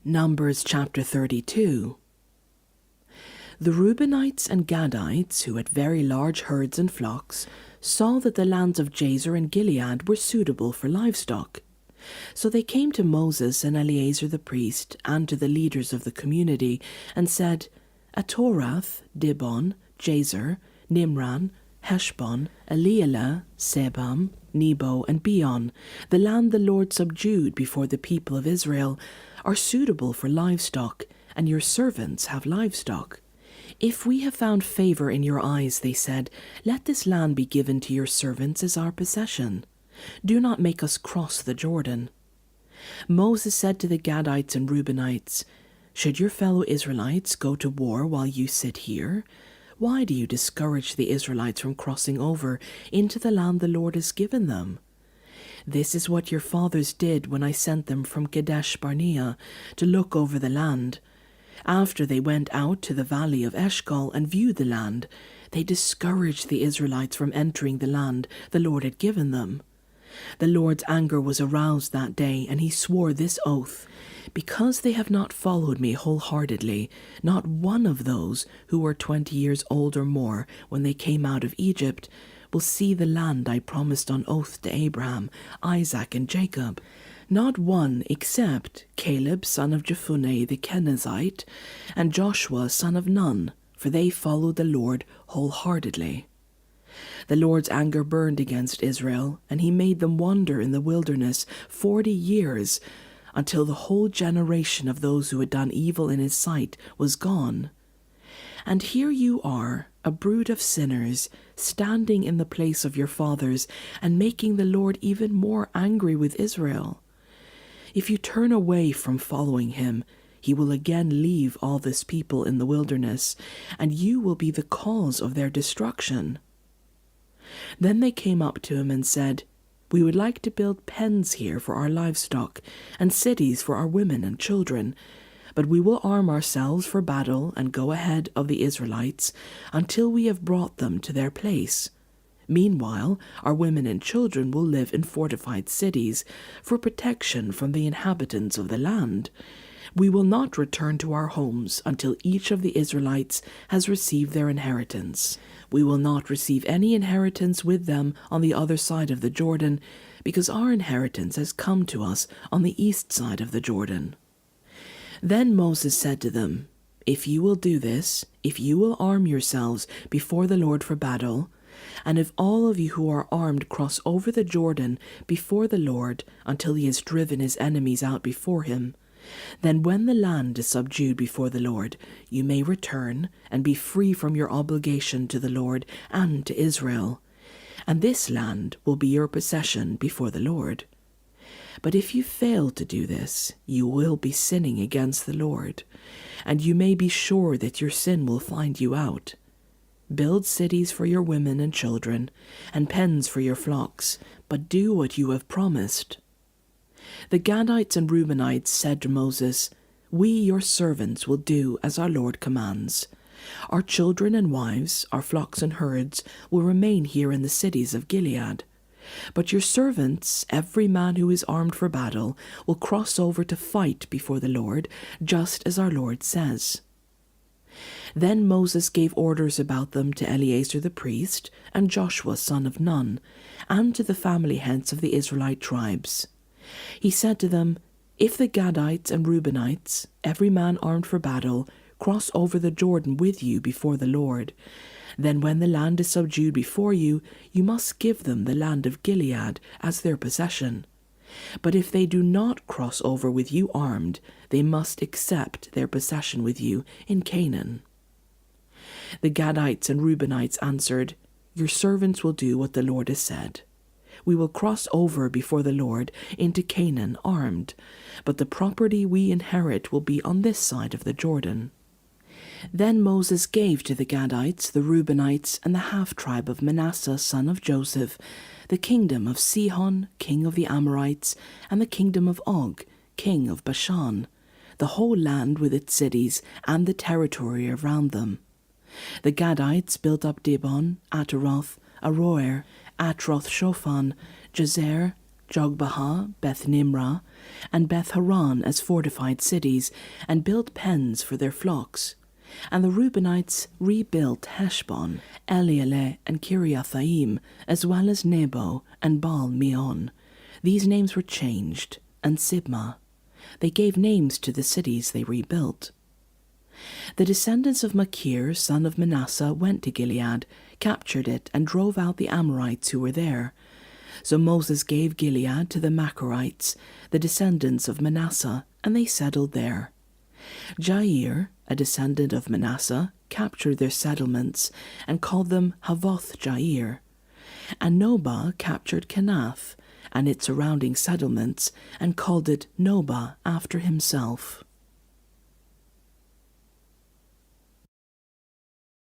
Numbers chapter 32. The Reubenites and Gadites, who had very large herds and flocks, saw that the lands of Jazer and Gilead were suitable for livestock. So they came to Moses and Eleazar the priest and to the leaders of the community and said, At Torath, Dibon, Jazer, Nimran, Heshbon, Elealeh, Sebam, Nebo, and Beon, the land the Lord subdued before the people of Israel, are suitable for livestock, and your servants have livestock. If we have found favor in your eyes, they said, let this land be given to your servants as our possession. Do not make us cross the Jordan. Moses said to the Gadites and Reubenites, Should your fellow Israelites go to war while you sit here? Why do you discourage the Israelites from crossing over into the land the Lord has given them? This is what your fathers did when I sent them from Kadesh Barnea to look over the land. After they went out to the valley of Eshcol and viewed the land, they discouraged the Israelites from entering the land the Lord had given them. The Lord's anger was aroused that day, and he swore this oath, Because they have not followed me wholeheartedly, not one of those who were 20 years old or more when they came out of Egypt will see the land I promised on oath to Abraham, Isaac, and Jacob. Not one except Caleb son of Jephunneh the Kenizzite, and Joshua son of Nun, for they followed the Lord wholeheartedly. The Lord's anger burned against Israel, and he made them wander in the wilderness 40 years, until the whole generation of those who had done evil in his sight was gone. And here you are, a brood of sinners, standing in the place of your fathers, and making the Lord even more angry with Israel. If you turn away from following him, he will again leave all this people in the wilderness, and you will be the cause of their destruction. Then they came up to him and said, We would like to build pens here for our livestock, and cities for our women and children, but we will arm ourselves for battle and go ahead of the Israelites until we have brought them to their place. Meanwhile, our women and children will live in fortified cities for protection from the inhabitants of the land. We will not return to our homes until each of the Israelites has received their inheritance. We will not receive any inheritance with them on the other side of the Jordan, because our inheritance has come to us on the east side of the Jordan. Then Moses said to them, If you will do this, if you will arm yourselves before the Lord for battle, and if all of you who are armed cross over the Jordan before the Lord until he has driven his enemies out before him, then when the land is subdued before the Lord, you may return and be free from your obligation to the Lord and to Israel, and this land will be your possession before the Lord. But if you fail to do this, you will be sinning against the Lord, and you may be sure that your sin will find you out. Build cities for your women and children, and pens for your flocks, but do what you have promised. The Gadites and Reubenites said to Moses, We, your servants, will do as our Lord commands. Our children and wives, our flocks and herds, will remain here in the cities of Gilead. But your servants, every man who is armed for battle, will cross over to fight before the Lord, just as our Lord says. Then Moses gave orders about them to Eleazar the priest and Joshua son of Nun, and to the family heads of the Israelite tribes. He said to them, If the Gadites and Reubenites, every man armed for battle, cross over the Jordan with you before the Lord, then when the land is subdued before you, you must give them the land of Gilead as their possession. But if they do not cross over with you armed, they must accept their possession with you in Canaan. The Gadites and Reubenites answered, Your servants will do what the Lord has said. We will cross over before the Lord into Canaan armed, but the property we inherit will be on this side of the Jordan. Then Moses gave to the Gadites, the Reubenites, and the half-tribe of Manasseh son of Joseph, the kingdom of Sihon, king of the Amorites, and the kingdom of Og, king of Bashan, the whole land with its cities and the territory around them. The Gadites built up Dibon, Ataroth, Aroer, Atroth-Shophan, Jazer, Jogbehah, Beth Nimrah, and Beth Haran as fortified cities, and built pens for their flocks. And the Reubenites rebuilt Heshbon, Elealeh, and Kiriathaim, as well as Nebo and Baal Meon. These names were changed, and Sibmah. They gave names to the cities they rebuilt. The descendants of Machir, son of Manasseh, went to Gilead, captured it, and drove out the Amorites who were there. So Moses gave Gilead to the Machirites, the descendants of Manasseh, and they settled there. Jair, a descendant of Manasseh, captured their settlements and called them Havoth Jair. And Nobah captured Kenath and its surrounding settlements and called it Nobah after himself.